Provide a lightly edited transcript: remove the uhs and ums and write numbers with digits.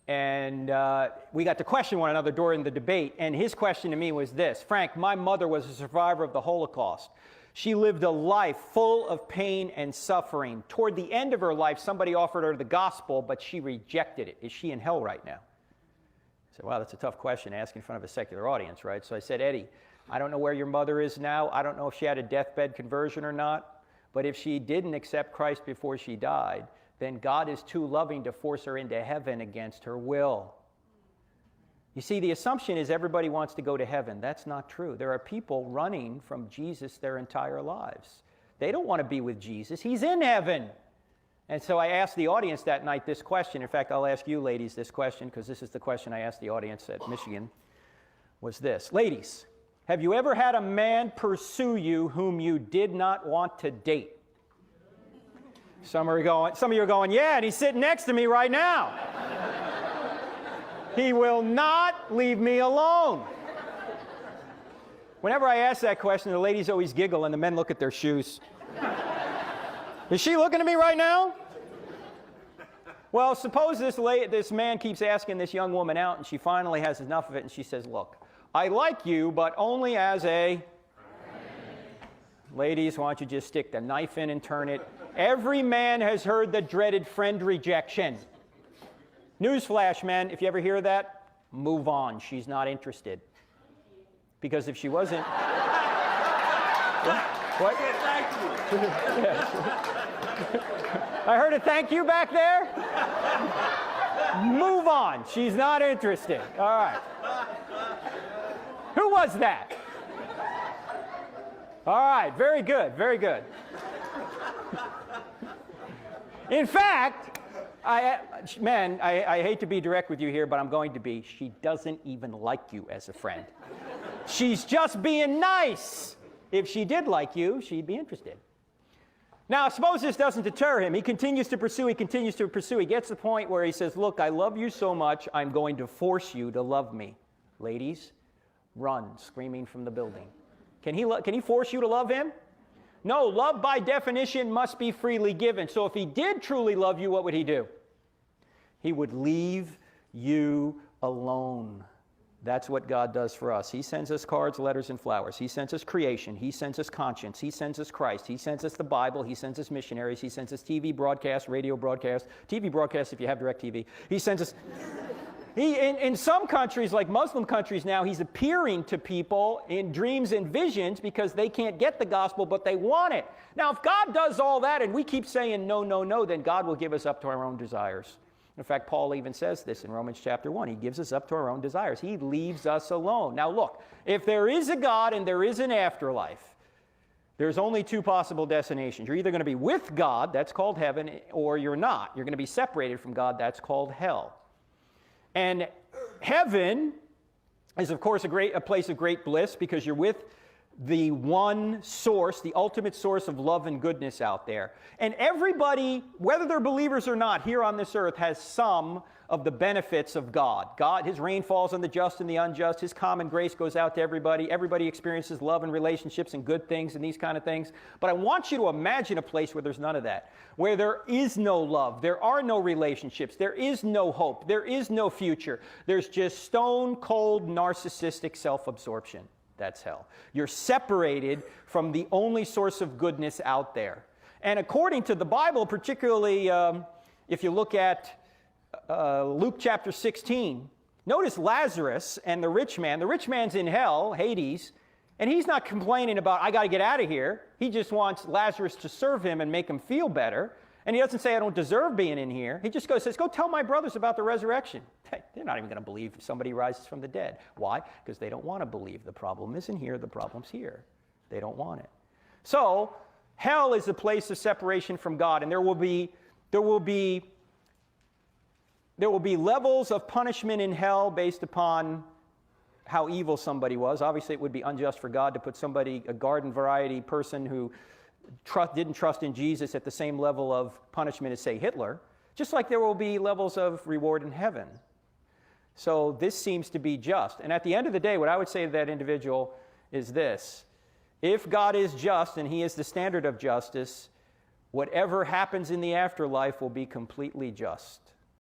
And we got to question one another during the debate. And his question to me was this: Frank, my mother was a survivor of the Holocaust. She lived a life full of pain and suffering. Toward the end of her life, somebody offered her the gospel, but she rejected it. Is she in hell right now? I said, wow, that's a tough question to ask in front of a secular audience, right? So I said, Eddie, I don't know where your mother is now. I don't know if she had a deathbed conversion or not. But if she didn't accept Christ before she died, then God is too loving to force her into heaven against her will. You see, the assumption is everybody wants to go to heaven. That's not true. There are people running from Jesus their entire lives. They don't want to be with Jesus. He's in heaven. And so I asked the audience that night this question. In fact, I'll ask you ladies this question, because this is the question I asked the audience at Michigan, was this. Ladies, have you ever had a man pursue you whom you did not want to date? Some of you are going, yeah, and he's sitting next to me right now. He will not leave me alone. Whenever I ask that question, the ladies always giggle and the men look at their shoes. Is she looking at me right now? Well, suppose this man keeps asking this young woman out, and she finally has enough of it, and she says, look, I like you, but only as a... Ladies, why don't you just stick the knife in and turn it? Every man has heard the dreaded friend rejection. Newsflash, men, if you ever hear that, move on. She's not interested. Because if she wasn't... What? Thank you. I heard a thank you back there. Move on. She's not interested. All right. Who was that? All right. Very good. Very good. In fact, I hate to be direct with you here, but I'm going to be. She doesn't even like you as a friend. She's just being nice. If she did like you, she'd be interested. Now, suppose this doesn't deter him. He continues to pursue. He continues to pursue. He gets to the point where he says, look, I love you so much, I'm going to force you to love me. Ladies, run, screaming from the building. Can he force you to love him? No, love by definition must be freely given. So if he did truly love you, what would he do? He would leave you alone. That's what God does for us. He sends us cards, letters, and flowers. He sends us creation. He sends us conscience. He sends us Christ. He sends us the Bible. He sends us missionaries. He sends us TV broadcasts, radio broadcasts, TV broadcasts if you have DirecTV. He sends us... In some countries, like Muslim countries now, he's appearing to people in dreams and visions because they can't get the gospel, but they want it. Now, if God does all that and we keep saying no, no, no, then God will give us up to our own desires. In fact, Paul even says this in Romans chapter 1. He gives us up to our own desires. He leaves us alone. Now look, if there is a God and there is an afterlife, there's only two possible destinations. You're either going to be with God, that's called heaven, or you're not. You're going to be separated from God, that's called hell. And heaven is, of course, a place of great bliss because you're with the one source, the ultimate source of love and goodness out there. And everybody, whether they're believers or not, here on this earth has some of the benefits of God. His rain falls on the just and the unjust. His common grace goes out to everybody. Everybody experiences love and relationships and good things and these kind of things. But I want you to imagine a place where there's none of that, where there is no love, there are no relationships, there is no hope, there is no future. There's just stone-cold, narcissistic self-absorption. That's hell. You're separated from the only source of goodness out there. And according to the Bible, particularly if you look at Luke chapter 16, notice Lazarus and the rich man. The rich man's in hell, Hades, and he's not complaining about, I got to get out of here. He just wants Lazarus to serve him and make him feel better. And he doesn't say, I don't deserve being in here. He just says, go tell my brothers about the resurrection. They're not even going to believe if somebody rises from the dead. Why? Because they don't want to believe. The problem isn't here, the problem's here. They don't want it. So, hell is a place of separation from God, and there will be levels of punishment in hell based upon how evil somebody was. Obviously, it would be unjust for God to put somebody, a garden variety person who didn't trust in Jesus, at the same level of punishment as, say, Hitler, just like there will be levels of reward in heaven. So this seems to be just. And at the end of the day, what I would say to that individual is this. If God is just and he is the standard of justice, whatever happens in the afterlife will be completely just.